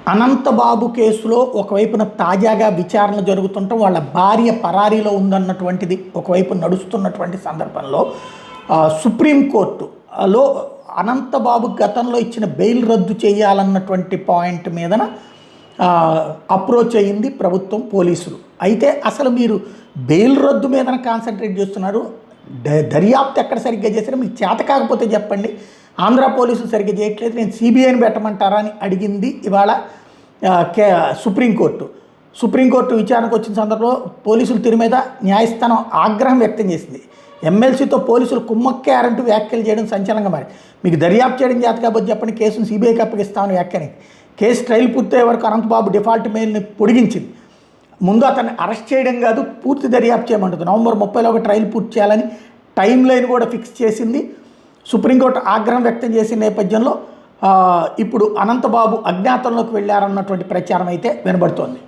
అనంతబాబు కేసులో ఒకవైపున తాజాగా విచారణ జరుగుతుంటే వాళ్ళ భార్య పరారీలో ఉందన్నటువంటిది ఒకవైపు నడుస్తున్నటువంటి సందర్భంలో సుప్రీంకోర్టులో అనంతబాబు గతంలో ఇచ్చిన బెయిల్ రద్దు చేయాలన్నటువంటి పాయింట్ మీదన అప్రోచ్ అయ్యింది ప్రభుత్వం, పోలీసులు. అయితే అసలు మీరు బెయిల్ రద్దు మీదన కాన్సన్ట్రేట్ చేస్తున్నారు, దర్యాప్తు ఎక్కడ సరిగ్గా చేశారో మీకు చేత కాకపోతే చెప్పండి. ఆంధ్ర పోలీసులు సరిగ్గా చేయట్లేదు, నేను సిబిఐని పెట్టమంటారా అని అడిగింది ఇవాళ సుప్రీంకోర్టు విచారణకు వచ్చిన సందర్భంలో పోలీసులు తీరు మీద న్యాయస్థానం ఆగ్రహం వ్యక్తం చేసింది. ఎమ్మెల్సీతో పోలీసులు కుమ్మక్కారంటూ వ్యాఖ్యలు చేయడం సంచలనంగా మారి, మీకు దర్యాప్తు చేయడం చేత కాబట్టి చెప్పండి, కేసును సిబిఐకి అప్పగిస్తామని వ్యాఖ్యానింది. కేసు ట్రయల్ పూర్తయ్యే వరకు అనంతబాబు డిఫాల్ట్ మెయిల్ని పొడిగించింది. ముందు అతన్ని అరెస్ట్ చేయడం కాదు, పూర్తి దర్యాప్తు చేయమంటుంది. నవంబర్ 30లోగా ట్రయల్ పూర్తి చేయాలని టైం లైన్ కూడా ఫిక్స్ చేసింది. సుప్రీంకోర్టు ఆగ్రహం వ్యక్తం చేసిన నేపథ్యంలో ఇప్పుడు అనంతబాబు అజ్ఞాతంలోకి వెళ్ళారన్నటువంటి ప్రచారం అయితే వినబడుతోంది.